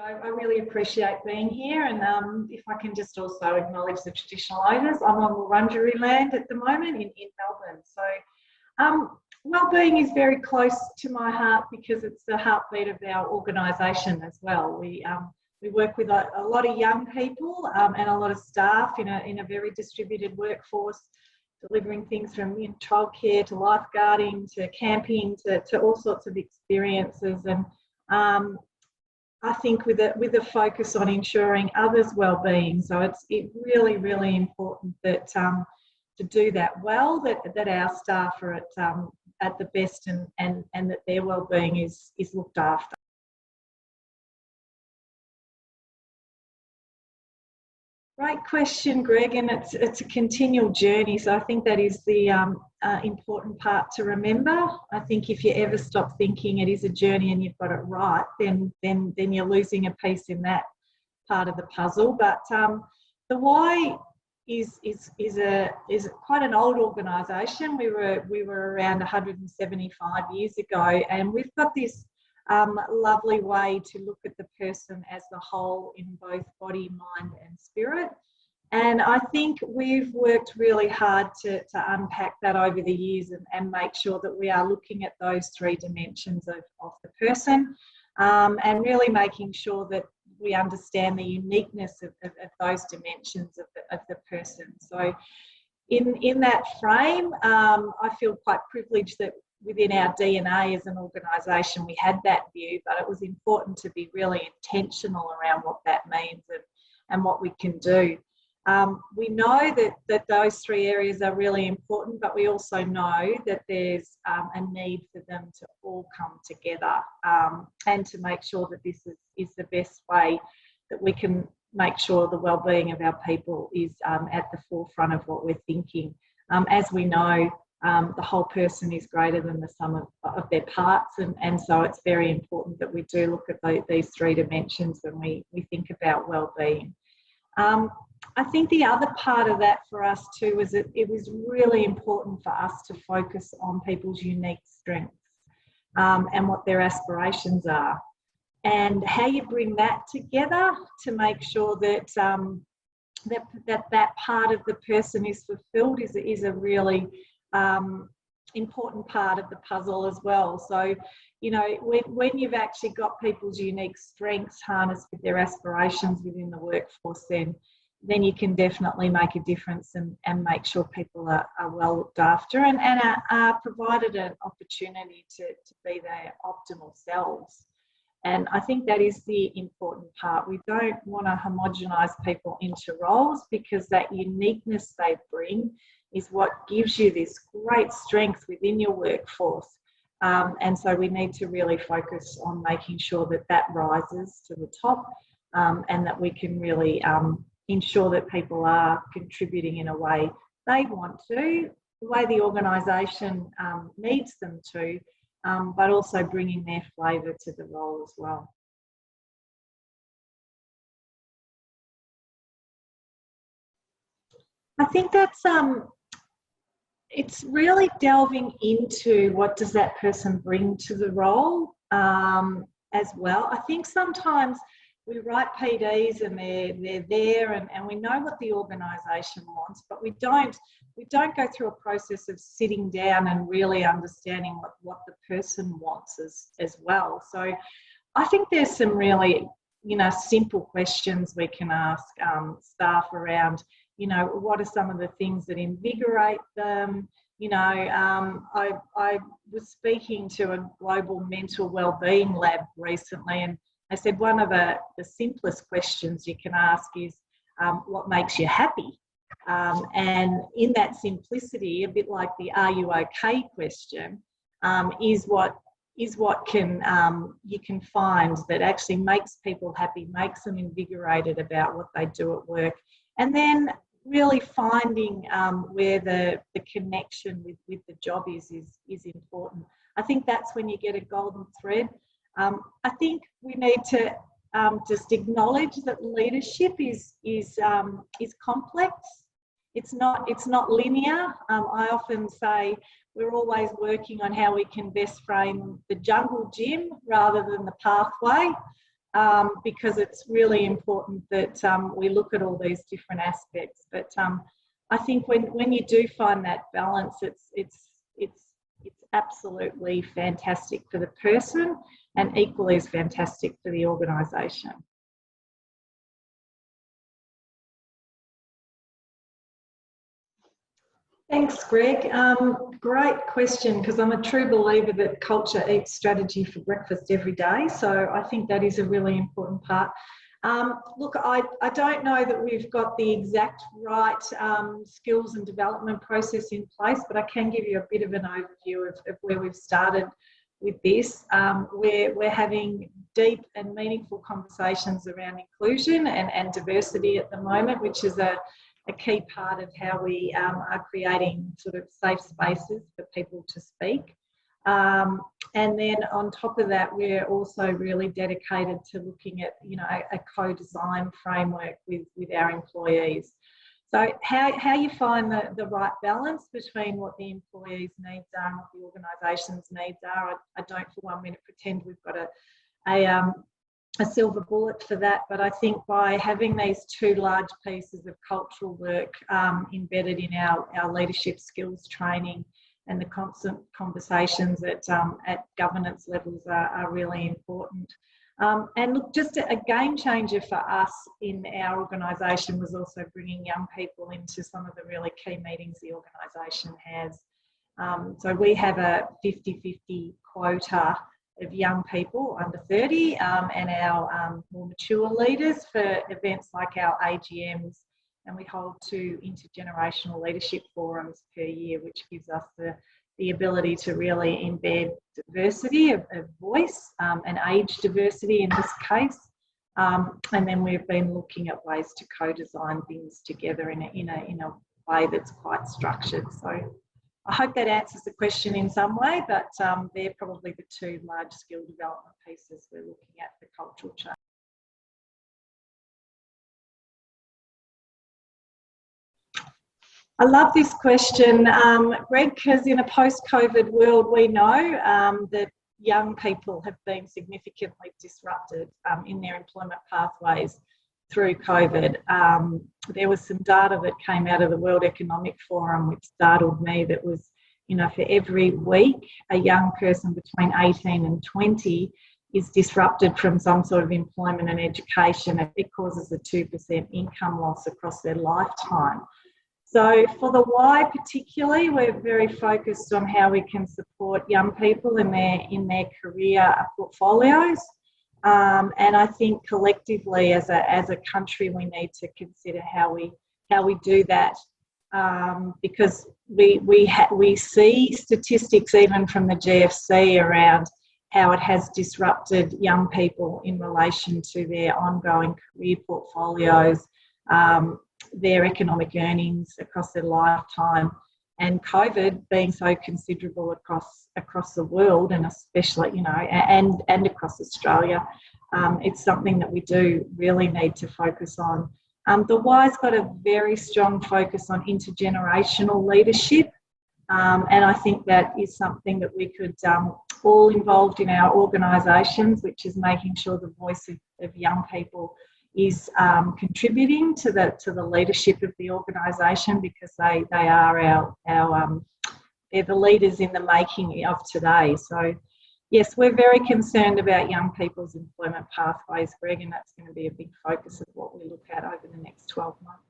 I really appreciate being here, and if I can just also acknowledge the traditional owners. I'm on Wurundjeri land at the moment in Melbourne. So wellbeing is very close to my heart because it's the heartbeat of our organisation as well. We work with a lot of young people and a lot of staff in a very distributed workforce, delivering things from childcare to lifeguarding to camping to all sorts of experiences. And I think with a focus on ensuring others' well-being. So it's really, really important that to do that well, that our staff are at the best and that their well-being is looked after. Great question, Greg, and it's a continual journey. So I think that is the important part to remember. I think if you ever stop thinking it is a journey and you've got it right, then you're losing a piece in that part of the puzzle. But the Y is quite an old organisation. We were around 175 years ago, and we've got this lovely way to look at the person as the whole in both body, mind and spirit. And I think we've worked really hard to unpack that over the years and make sure that we are looking at those three dimensions of the person and really making sure that we understand the uniqueness of those dimensions of the person. So in that frame, I feel quite privileged that within our DNA as an organisation, we had that view, but it was important to be really intentional around what that means and what we can do. We know that those three areas are really important, but we also know that there's a need for them to all come together and to make sure that this is the best way that we can make sure the well-being of our people is at the forefront of what we're thinking. As we know, the whole person is greater than the sum of their parts, and so it's very important that we do look at these three dimensions when we think about well-being. I think the other part of that for us too is that it was really important for us to focus on people's unique strengths and what their aspirations are, and how you bring that together to make sure that that part of the person is fulfilled is a really important part of the puzzle as well. So, you know, when you've actually got people's unique strengths harnessed with their aspirations within the workforce, then you can definitely make a difference and make sure people are well looked after and are provided an opportunity to be their optimal selves. And I think that is the important part. We don't want to homogenise people into roles, because that uniqueness they bring is what gives you this great strength within your workforce. And so we need to really focus on making sure that rises to the top and that we can really ensure that people are contributing in a way they want to, the way the organisation needs them to, but also bringing their flavour to the role as well. I think that's it's really delving into what does that person bring to the role as well. I think sometimes we write PDs and they're there and we know what the organisation wants, but we don't go through a process of sitting down and really understanding what the person wants as well. So I think there's some really, you know, simple questions we can ask staff around, you know, what are some of the things that invigorate them? You know, I was speaking to a global mental wellbeing lab recently, and I said one of the simplest questions you can ask is what makes you happy? And in that simplicity, a bit like the "Are you okay?" question, is what can you can find that actually makes people happy, makes them invigorated about what they do at work, and then really finding where the connection with the job is important. I think that's when you get a golden thread. I think we need to just acknowledge that leadership is complex. It's not linear. I often say we're always working on how we can best frame the jungle gym rather than the pathway. because it's really important that we look at all these different aspects. But I think when you do find that balance, it's absolutely fantastic for the person and equally as fantastic for the organisation. Thanks, Greg. Great question, because I'm a true believer that culture eats strategy for breakfast every day. So I think that is a really important part. Look, I don't know that we've got the exact right skills and development process in place, but I can give you a bit of an overview of where we've started with this. We're having deep and meaningful conversations around inclusion and diversity at the moment, which is a key part of how we are creating sort of safe spaces for people to speak. And then on top of that, we're also really dedicated to looking at, you know, a co-design framework with our employees. So how you find the right balance between what the employees' needs are and what the organisation's needs are, I don't for 1 minute pretend we've got a silver bullet for that, but I think by having these two large pieces of cultural work embedded in our leadership skills training and the constant conversations at governance levels are really important. And look, just a game changer for us in our organisation was also bringing young people into some of the really key meetings the organisation has. So we have a 50-50 quota of young people under 30 and our more mature leaders for events like our AGMs, and we hold 2 intergenerational leadership forums per year, which gives us the ability to really embed diversity of voice and age diversity in this case. And then we've been looking at ways to co-design things together in a way that's quite structured. So I hope that answers the question in some way, but they're probably the 2 large skill development pieces we're looking at for cultural change. I love this question, Greg, because in a post-COVID world, we know that young people have been significantly disrupted in their employment pathways through COVID. There was some data that came out of the World Economic Forum which startled me, that was, you know, for every week a young person between 18 and 20 is disrupted from some sort of employment and education. It causes a 2% income loss across their lifetime. So for the Y particularly, we're very focused on how we can support young people in their career portfolios. And I think collectively as a country, we need to consider how we do that, because we see statistics even from the GFC around how it has disrupted young people in relation to their ongoing career portfolios, their economic earnings across their lifetime, and COVID being so considerable across the world, and especially, you know, and across Australia, it's something that we do really need to focus on. The Y's got a very strong focus on intergenerational leadership, and I think that is something that we could all involved in our organisations, which is making sure the voice of young people is contributing to the leadership of the organisation, because they are they're the leaders in the making of today. So yes, we're very concerned about young people's employment pathways, Greg, and that's going to be a big focus of what we look at over the next 12 months.